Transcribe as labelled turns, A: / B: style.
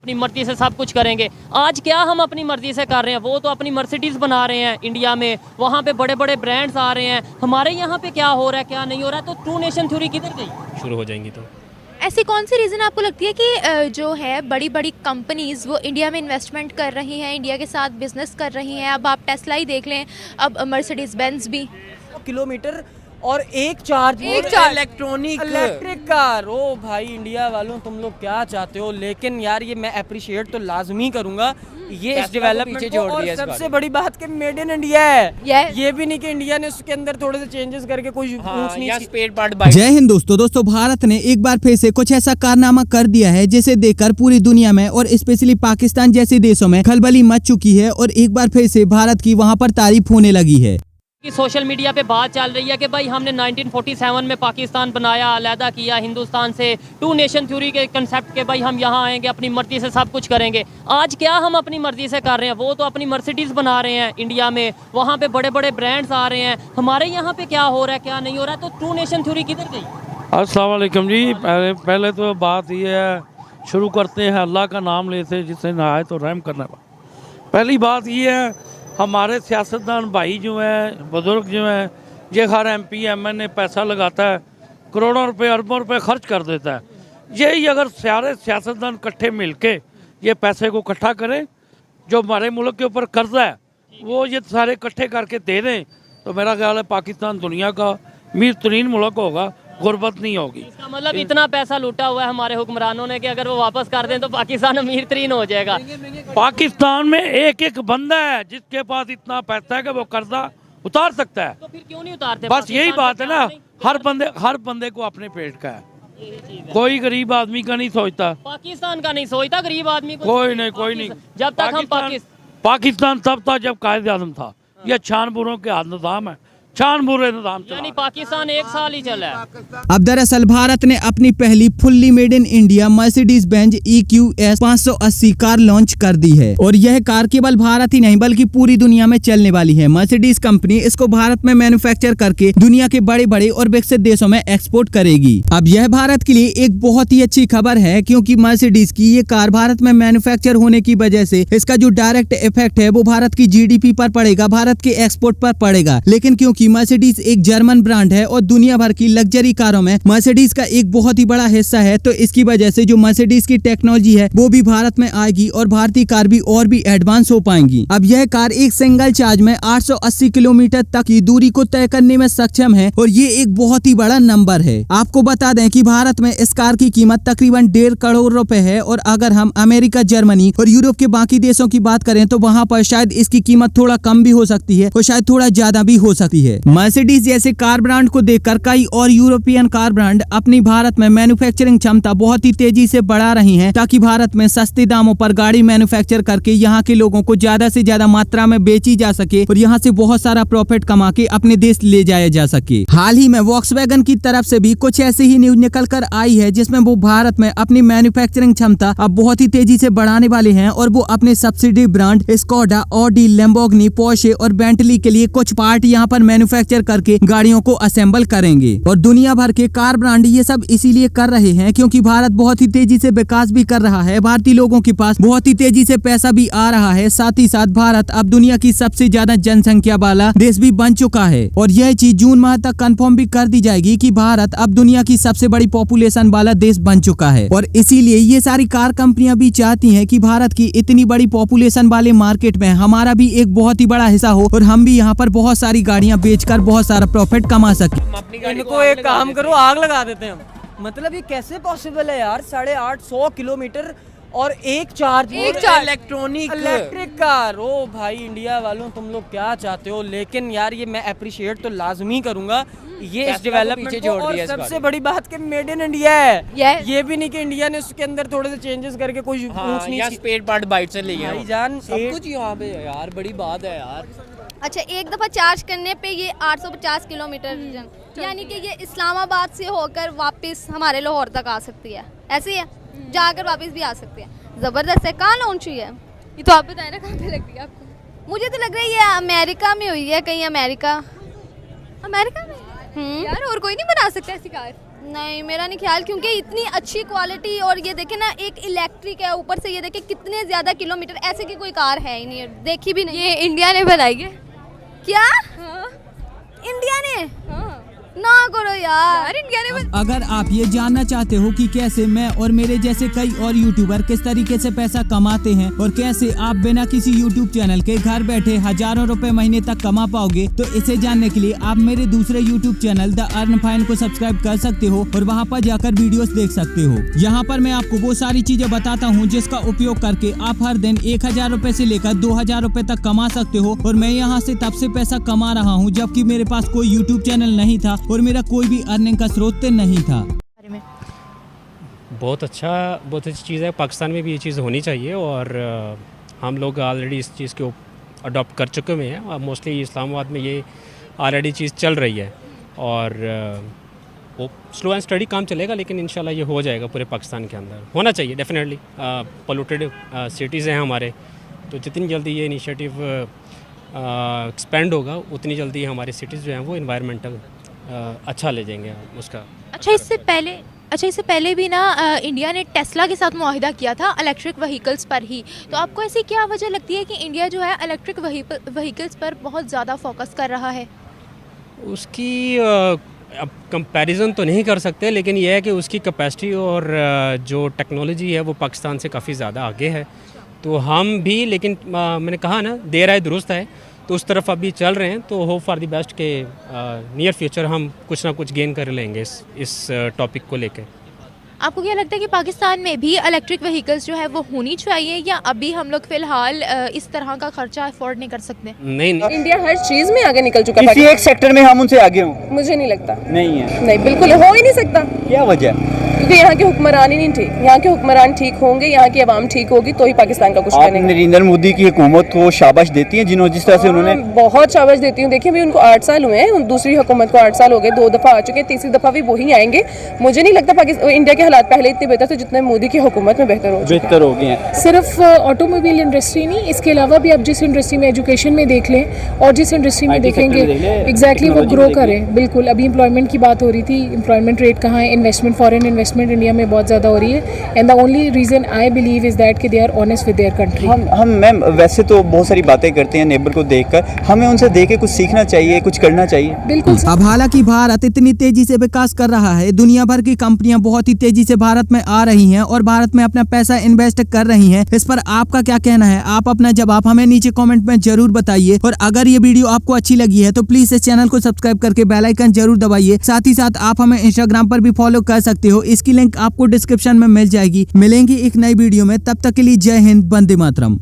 A: अपनी मर्जी से सब कुछ करेंगे। आज क्या हम अपनी मर्जी से कर रहे हैं? वो तो अपनी मर्सिडीज बना रहे हैं इंडिया में, वहाँ पे बड़े बड़े ब्रांड्स आ रहे हैं। हमारे यहाँ पे क्या हो रहा है क्या नहीं हो रहा है? तो टू नेशन थ्योरी किधर गई?
B: शुरू हो जाएंगी तो
C: ऐसी कौन सी रीज़न आपको लगती है कि जो है बड़ी बड़ी कंपनीज़ वो इंडिया में इन्वेस्टमेंट कर रही हैं, इंडिया के साथ बिजनेस कर रही हैं? अब आप टेस्ला ही देख लें, अब मर्सिडीज बेंज भी।
D: किलोमीटर और एक चार्ज इलेक्ट्रिक कार। ओ भाई इंडिया वालों, तुम लोग क्या चाहते हो? लेकिन यार ये मैं अप्रिशिएट तो लाजमी करूंगा ये इस डेवलपमेंट को। और सबसे बड़ी बात कि मेड इन इंडिया है। ये भी नहीं कि इंडिया ने उसके अंदर थोड़े से चेंजेस करके कोई ऊंच नीच।
E: जय हिंद दोस्तों, भारत ने एक बार फिर से कुछ ऐसा कारनामा कर दिया है जिसे देखकर पूरी दुनिया में और स्पेशली पाकिस्तान जैसे देशों में खलबली मच चुकी है और एक बार फिर से भारत की वहां पर तारीफ होने लगी है।
A: कि सोशल मीडिया पे बात चल रही है कि भाई हमने 1947 में पाकिस्तान बनाया, अलहदा किया हिंदुस्तान से, टू नेशन थ्योरी के कंसेप्ट के भाई हम यहाँ आएंगे, अपनी मर्जी से सब कुछ करेंगे। आज क्या हम अपनी मर्जी से कर रहे हैं? वो तो अपनी मर्सिडीज बना रहे हैं इंडिया में, वहाँ पे बड़े बड़े ब्रांड्स आ रहे हैं। हमारे यहाँ पे क्या हो रहा है क्या नहीं हो रहा है? तो टू नेशन थ्योरी किधर गई?
F: अस्सलाम वालेकुम जी। पहले तो बात ये है, शुरू करते हैं अल्लाह का नाम लेते जिससे नहाए तो रहम करने वाला। पहली बात ये है, हमारे सियासतदान भाई जो हैं, बुजुर्ग जो हैं, ये हर MP MN पैसा लगाता है, करोड़ों रुपए अरबों रुपए खर्च कर देता है। यही अगर सारे सियासतदान इकट्ठे मिलके ये पैसे को इकट्ठा करें, जो हमारे मुल्क के ऊपर कर्जा है वो ये सारे इकट्ठे करके दे दें, तो मेरा ख्याल है पाकिस्तान दुनिया का अमीर तरीन मुल्क होगा, गुर्बत नहीं होगी।
A: इसका मतलब इतना पैसा लूटा हुआ है हमारे हुक्मरानों ने कि अगर वो वापस कर दें तो पाकिस्तान अमीर तरीन हो जाएगा।
F: पाकिस्तान में एक एक बंदा है जिसके पास इतना पैसा है कि वो कर्जा उतार सकता है।
A: तो फिर क्यों नहीं उतारते?
F: बस यही बात है ना, हर बंदे को अपने पेट का है, कोई गरीब आदमी का नहीं सोचता।
A: पाकिस्तान का नहीं सोचता गरीब आदमी को?
F: कोई नहीं।
A: जब तक हम
F: पाकिस्तान तब था जब कायद आज़म था। यह छानबूरों के हाथ निज़ाम है, छानबूरे निज़ाम,
A: यानी पाकिस्तान एक साल ही चला है।
E: अब दरअसल भारत ने अपनी पहली fully made in India Mercedes Benz EQS 580 car launch कर दी है और यह कार केवल भारत ही नहीं बल्कि पूरी दुनिया में चलने वाली है। मर्सिडीज कंपनी इसको भारत में मैन्युफैक्चर करके दुनिया के बड़े बड़े और विकसित देशों में एक्सपोर्ट करेगी। अब यह भारत के लिए एक बहुत ही अच्छी खबर है, क्योंकि मर्सिडीज की ये कार भारत में मैन्युफैक्चर होने की वजह से इसका जो डायरेक्ट इफेक्ट है वो भारत की GDP पर पड़ेगा, भारत के एक्सपोर्ट पर पड़ेगा। लेकिन क्योंकि मर्सिडीज एक जर्मन ब्रांड है और दुनिया भर की लग्जरी कारों में मर्सिडीज का एक बहुत ही बड़ा हिस्सा है, तो इसकी वजह से जो मर्सिडीज की टेक्नोलॉजी है वो भी भारत में आएगी और भारतीय कार भी और भी एडवांस हो पाएंगी। अब यह कार एक सिंगल चार्ज में 880 किलोमीटर तक की दूरी को तय करने में सक्षम है और ये एक बहुत ही बड़ा नंबर है। आपको बता दें कि भारत में इस कार की कीमत तकरीबन 1.5 करोड़ रुपए है और अगर हम अमेरिका, जर्मनी और यूरोप के बाकी देशों की बात करें तो वहाँ पर शायद इसकी कीमत थोड़ा कम भी हो सकती है और शायद थोड़ा ज्यादा भी हो सकती है। मर्सिडीज जैसे कार ब्रांड को देखकर कई और यूरोपियन कार ब्रांड अपनी भारत में मैन्युफैक्चरिंग क्षमता बहुत ही तेजी से बढ़ा रही हैं, ताकि भारत में सस्ते दामों पर गाड़ी मैन्युफैक्चर करके यहाँ के लोगों को ज्यादा से ज्यादा मात्रा में बेची जा सके और यहाँ से बहुत सारा प्रॉफिट कमा के अपने देश ले जाया जा सके। हाल ही में वॉक्सवैगन की तरफ से भी कुछ ऐसी ही न्यूज निकल कर आई है जिसमें वो भारत में अपनी मैन्युफैक्चरिंग क्षमता अब बहुत ही तेजी से बढ़ाने वाले हैं और वो अपने subsidy brand Skoda, Audi, Lamborghini, Porsche और बेंटली के लिए कुछ पार्ट यहाँ पर मैन्युफैक्चर करके गाड़ियों को असेंबल करेंगे। और दुनिया भर के कार ब्रांड ये सब इसीलिए कर रहे हैं क्योंकि भारत बहुत ही तेजी से विकास भी कर रहा है, भारतीय लोगों के पास बहुत ही तेजी से पैसा भी आ रहा है, साथ ही साथ भारत अब दुनिया की सबसे ज्यादा जनसंख्या वाला देश भी बन चुका है और यह चीज जून माह तक कंफर्म भी कर दी जाएगी कि भारत अब दुनिया की सबसे बड़ी पॉपुलेशन वाला देश बन चुका है। और इसीलिए ये सारी कार कंपनियां भी चाहती हैं कि भारत की इतनी बड़ी पॉपुलेशन वाले मार्केट में हमारा भी एक बहुत ही बड़ा हिस्सा हो और हम भी यहाँ पर बहुत सारी गाड़ियाँ बेचकर बहुत सारा प्रॉफिट कमा सके।
D: इनको एक काम करो, आग लगा देते हैं हम। मतलब ये कैसे पॉसिबल है यार? 850 किलोमीटर और एक चार्ज इलेक्ट्रिक कार। ओ भाई इंडिया वालों, तुम लोग क्या चाहते हो? लेकिन यार ये मैं अप्रिशिएट तो लाजमी करूंगा ये इस डेवलपमेंट को। और सबसे बड़ी बात कि मेड इन इंडिया है। ये भी नहीं कि इंडिया ने उसके अंदर थोड़े से चेंजेस करके कोई ऊंच नीच
B: स्पेयर पार्ट बाइट से लिए
D: भाईजान,
B: सब कुछ यहाँ पे है यार, बड़ी बात है यार।
C: अच्छा, एक दफ़ा चार्ज करने पे ये 850 किलोमीटर, यानी कि ये इस्लामाबाद से होकर वापस हमारे लाहौर तक आ सकती है, ऐसी है, जाकर वापस भी आ सकती है। ज़बरदस्त है। कहाँ लॉन्च हुई है ये तो आप बताएं ना, कहाँ पे लग रही है आपको? मुझे तो लग रही है अमेरिका में हुई है, कहीं अमेरिका में। यार और कोई नहीं बना सकता ऐसी कार? नहीं, मेरा नहीं ख्याल, क्योंकि इतनी अच्छी क्वालिटी, और ये देखे ना, एक इलेक्ट्रिक है, ऊपर से ये देखे कितने ज्यादा किलोमीटर, ऐसे की कोई कार है ही नहीं, देखी भी नहीं।
G: ये इंडिया ने बनाई है
C: क्या? इंडिया ने? ना करो यार,
G: इंडिया ने
E: अगर आप ये जानना चाहते हो कि कैसे मैं और मेरे जैसे कई और यूट्यूबर किस तरीके से पैसा कमाते हैं और कैसे आप बिना किसी यूट्यूब चैनल के घर बैठे हजारों रुपए महीने तक कमा पाओगे, तो इसे जानने के लिए आप मेरे दूसरे YouTube channel the earn fine को सब्सक्राइब कर सकते हो और वहाँ पर जाकर वीडियोस देख सकते हो। यहाँ पर मैं आपको वो सारी चीजें बताता हूँ जिसका उपयोग करके आप हर दिन 1000 रुपए से लेकर 2000 रुपए तक कमा सकते हो। और मैं यहाँ से तब से पैसा कमा रहा हूँ जबकि मेरे पास कोई यूट्यूब चैनल नहीं था और मेरा कोई भी अर्निंग का स्रोत नहीं था।
B: बहुत अच्छी चीज़ है। पाकिस्तान में भी ये चीज़ होनी चाहिए और हम लोग ऑलरेडी इस चीज़ को अडॉप्ट कर चुके हुए हैं और मोस्टली इस्लामाबाद में ये ऑलरेडी चीज़ चल रही है और वो स्लो एंड स्टडी काम चलेगा, लेकिन इंशाल्लाह ये हो जाएगा पूरे पाकिस्तान के अंदर। होना चाहिए डेफिनेटली। पोल्यूटेड सिटीज़ हैं हमारे, तो जितनी जल्दी ये इनिशिएटिव एक्सपेंड होगा उतनी जल्दी हमारी सिटीज़ जो हैं वो इन्वायरमेंटल अच्छा ले जाएंगे उसका।
G: अच्छा, इससे पहले भी ना इंडिया ने टेस्ला के साथ मुआहिदा किया था इलेक्ट्रिक व्हीकल्स पर ही। तो आपको ऐसी क्या वजह लगती है कि इंडिया जो है इलेक्ट्रिक व्हीकल्स पर बहुत ज़्यादा फोकस कर रहा है?
B: उसकी अब कंपैरिजन तो नहीं कर सकते, लेकिन यह है कि उसकी कैपेसिटी और जो टेक्नोलॉजी है वो पाकिस्तान से काफ़ी ज़्यादा आगे है। तो हम भी, लेकिन मैंने कहा ना, देर आए दुरुस्त है, तो उस तरफ अभी चल रहे हैं। तो होप फॉर द बेस्ट के नियर फ्यूचर हम कुछ ना कुछ गेन कर लेंगे इस टॉपिक को लेके।
G: आपको क्या लगता है कि पाकिस्तान में भी इलेक्ट्रिक व्हीकल्स जो है वो होनी चाहिए, या अभी हम लोग फिलहाल इस तरह का खर्चा अफोर्ड नहीं कर सकते?
B: नहीं,
H: इंडिया हर चीज में आगे निकल चुका है।
I: किसी एक सेक्टर में हम उनसे आगे हों?
H: मुझे नहीं लगता।
I: नहीं है।
H: नहीं, बिल्कुल हो ही नहीं सकता।
I: क्या वजह?
H: क्योंकि यहाँ के हुक्मरान ही नहीं ठीक। यहाँ के हुक्मरान ठीक होंगे, यहाँ की आवाम ठीक होगी तो ही पाकिस्तान का कुछ
I: आप
H: बनेगा।
I: नरेंद्र मोदी की हुकूमत को शाबाश देती हैं जिन्होंने जिस तरह से उन्होंने?
H: बहुत शाबाश देती हूँ। देखिए अभी उनको 8 साल हुए हैं, दूसरी हुकूमत को 8 साल हो गए, 2 दफ़ा आ चुके हैं, तीसरी दफ़ा भी वही आएंगे। मुझे नहीं लगता इंडिया के हालात पहले इतने बेहतर थे जितने मोदी की हुकूमत में बेहतर हो
I: गए हैं।
J: सिर्फ ऑटोमोबाइल इंडस्ट्री नहीं, इसके अलावा भी आप जिस इंडस्ट्री में, एजुकेशन में देख लें और जिस इंडस्ट्री में देखेंगे, एग्जैक्टली वो ग्रो करें। बिल्कुल, अभी एम्प्लॉयमेंट की बात हो रही थी, एम्प्लॉयमेंट रेट कहाँ है, इन्वेस्टमेंट, फॉरेन इन्वेस्टमेंट इंडिया में बहुत ज़्यादा हो रही है। And the only reason I believe is that कि they are honest with their country.
I: हम मैम वैसे तो बहुत सारी बातें करते हैं नेबर को देखकर, हमें उनसे देख के कुछ सीखना चाहिए, कुछ करना चाहिए।
J: बिल्कुल।
E: अब हालांकि भारत इतनी तेजी से विकास कर रहा है, दुनिया भर की कंपनियां बहुत ही तेजी से भारत में आ रही हैं और भारत में अपना पैसा इन्वेस्ट कर रही हैं। इस पर आपका क्या कहना है? आप अपना जवाब हमें नीचे कमेंट में जरूर बताइए। और अगर ये वीडियो आपको अच्छी लगी है तो प्लीज इस चैनल को सब्सक्राइब करके बेल आइकन जरूर दबाइए। साथ ही साथ आप हमें इंस्टाग्राम पर भी फॉलो कर सकते हो, इसकी लिंक आपको डिस्क्रिप्शन में मिल जाएगी। मिलेंगे एक नई वीडियो में, तब तक के लिए जय हिंद, वंदे मातरम।